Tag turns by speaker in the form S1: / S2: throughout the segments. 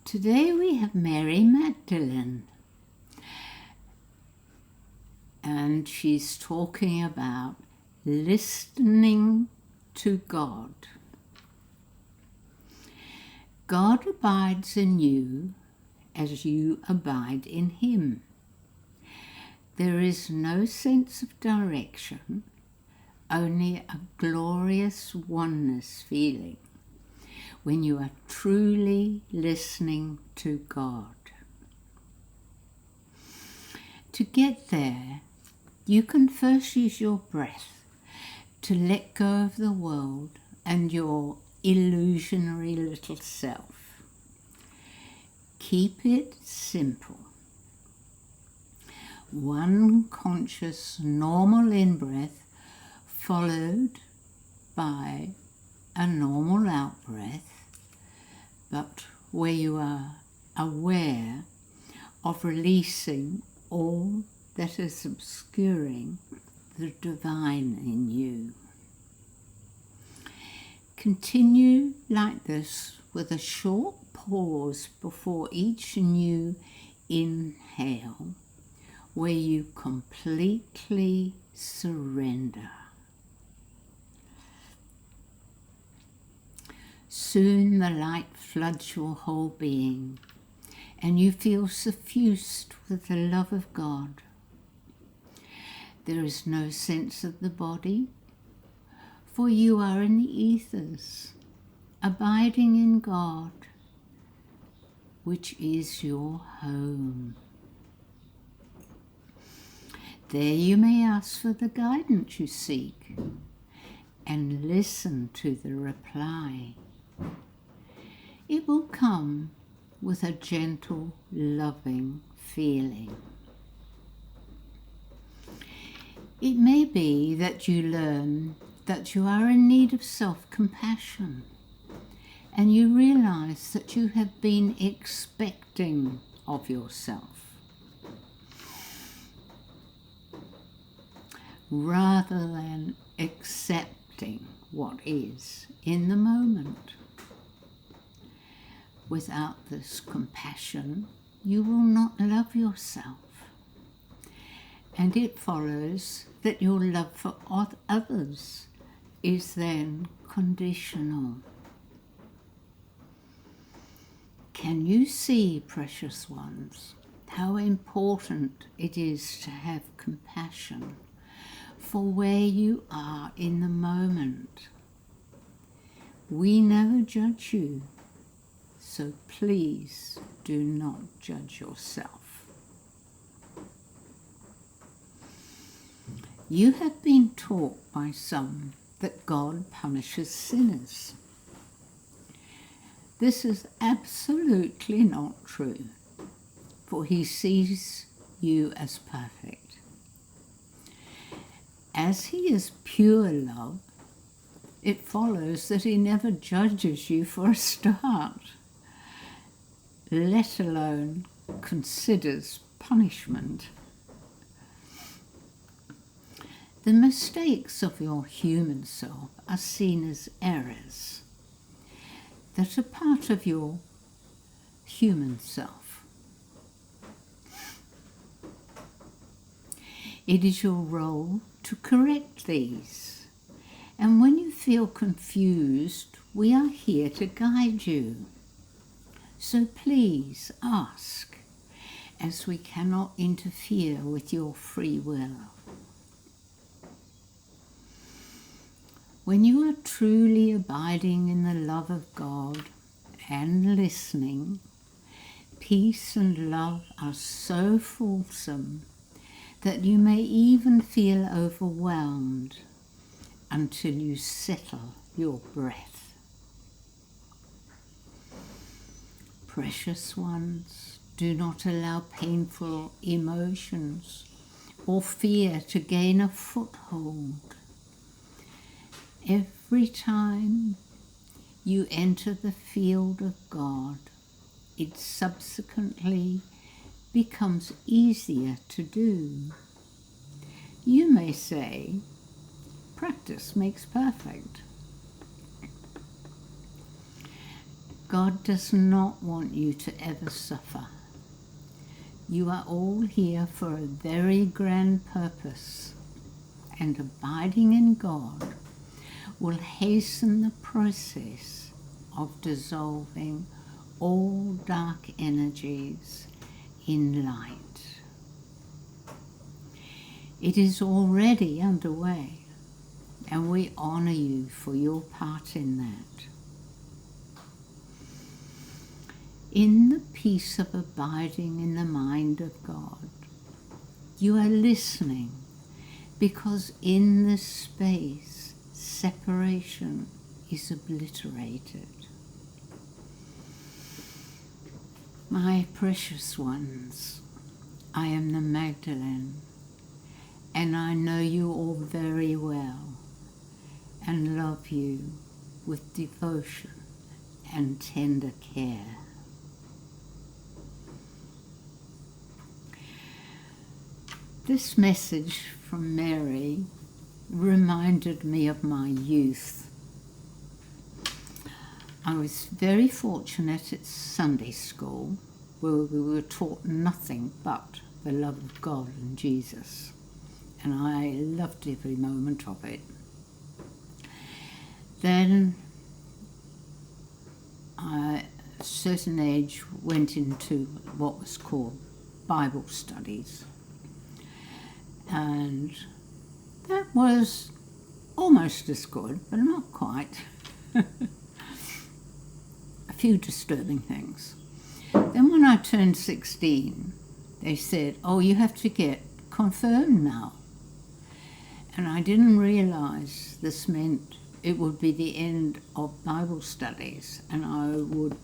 S1: Today we have Mary Magdalene, and she's talking about listening to God. God abides in you as you abide in him. There is no sense of direction, only a glorious oneness feeling when you are truly listening to God. To get there, you can first use your breath to let go of the world and your illusionary little self. Keep it simple. One conscious, normal in-breath followed by a normal out-breath, but where you are aware of releasing all that is obscuring the divine in you. Continue like this with a short pause before each new inhale, where you completely surrender. Soon the light floods your whole being, and you feel suffused with the love of God. There is no sense of the body, for you are in the ethers, abiding in God, which is your home. There you may ask for the guidance you seek and listen to the reply. It will come with a gentle, loving feeling. It may be that you learn that you are in need of self-compassion, and you realize that you have been expecting of yourself, rather than accepting what is in the moment. Without this compassion, you will not love yourself, and it follows that your love for others is then conditional. Can you see, precious ones, how important it is to have compassion for where you are in the moment? We never judge you, so please do not judge yourself. You have been taught by some that God punishes sinners. This is absolutely not true, for he sees you as perfect. As he is pure love, it follows that he never judges you for a start, let alone considers punishment. The mistakes of your human self are seen as errors that are part of your human self. It is your role to correct these, and when you feel confused, we are here to guide you. So please ask, as we cannot interfere with your free will. When you are truly abiding in the love of God and listening, peace and love are so fulsome that you may even feel overwhelmed until you settle your breath. Precious ones, do not allow painful emotions or fear to gain a foothold. Every time you enter the field of God, it subsequently becomes easier to do. You may say, practice makes perfect. God does not want you to ever suffer. You are all here for a very grand purpose, and abiding in God will hasten the process of dissolving all dark energies in light. It is already underway, and we honour you for your part in that. In the peace of abiding in the mind of God, you are listening, because in this space, separation is obliterated. My precious ones, I am the Magdalene, and I know you all very well and love you with devotion and tender care. This message from Mary reminded me of my youth. I was very fortunate at Sunday school, where we were taught nothing but the love of God and Jesus, and I loved every moment of it. Then I, at a certain age, went into what was called Bible studies, and that was almost as good, but not quite. A few disturbing things. Then when I turned 16, they said, oh, you have to get confirmed now. And I didn't realise this meant it would be the end of Bible studies, and I would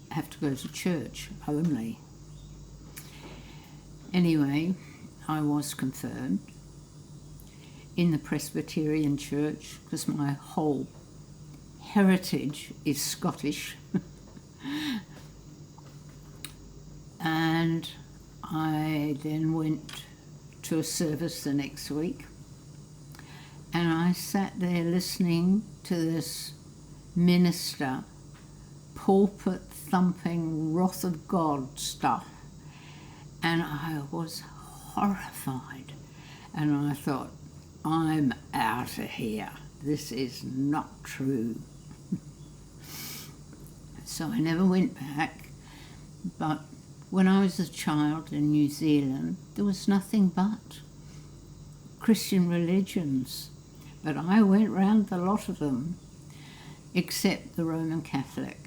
S1: have to go to church only. Anyway, I was confirmed in the Presbyterian Church, because my whole heritage is Scottish. And I then went to a service the next week, and I sat there listening to this minister pulpit thumping wrath of God stuff, and I was horrified, and I thought, I'm out of here. This is not true. So I never went back, but when I was a child in New Zealand, there was nothing but Christian religions, but I went round the lot of them, except the Roman Catholic.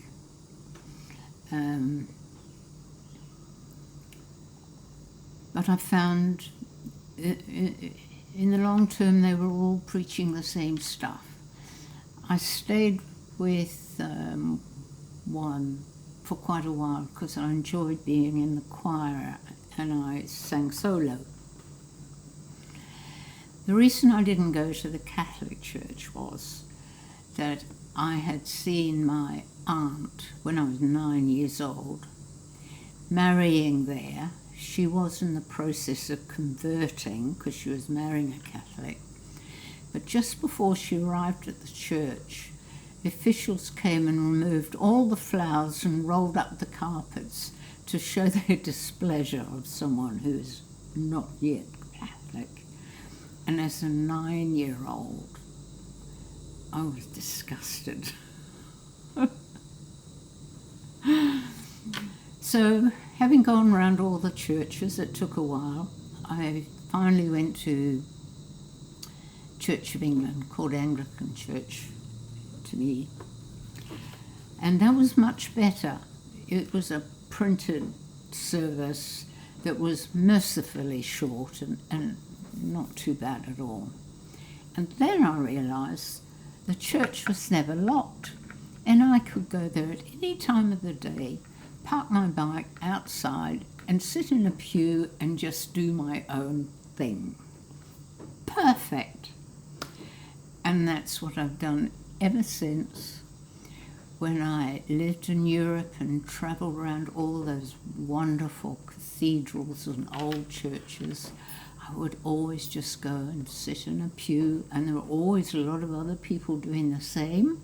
S1: But I found in the long term they were all preaching the same stuff. I stayed with one for quite a while because I enjoyed being in the choir and I sang solo. The reason I didn't go to the Catholic Church was that I had seen my aunt when I was 9 years old marrying there. She was in the process of converting because she was marrying a Catholic. But just before she arrived at the church, the officials came and removed all the flowers and rolled up the carpets to show their displeasure of someone who is not yet Catholic. And as a 9-year-old, I was disgusted. So, having gone around all the churches, it took a while. I finally went to Church of England, called Anglican Church to me, and that was much better. It was a printed service that was mercifully short and not too bad at all. And then I realised the church was never locked, and I could go there at any time of the day, park my bike outside and sit in a pew and just do my own thing. Perfect. And that's what I've done ever since. When I lived in Europe and travelled around all those wonderful cathedrals and old churches, I would always just go and sit in a pew, and there were always a lot of other people doing the same.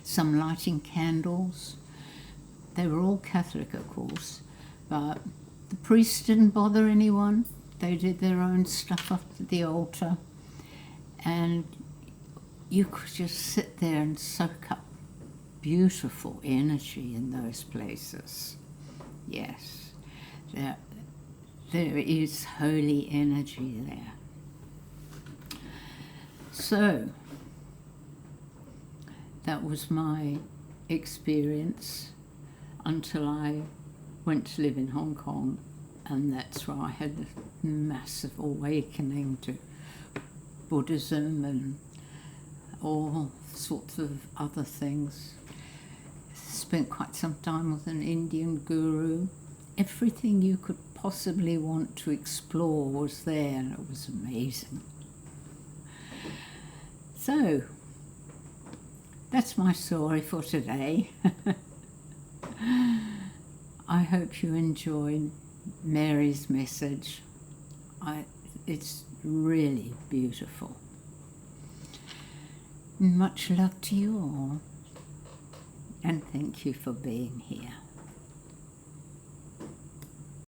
S1: some lighting candles. They were all Catholic, of course, but the priest didn't bother anyone. They did their own stuff up at the altar, and you could just sit there and soak up beautiful energy in those places. Yes, there is holy energy there. So that was my experience until I went to live in Hong Kong, and that's where I had this massive awakening to Buddhism and all sorts of other things. Spent quite some time with an Indian guru. Everything you could possibly want to explore was there, and it was amazing. So, that's my story for today. I hope you enjoyed Mary's message. It's really beautiful. Much love to you all, and thank you for being here.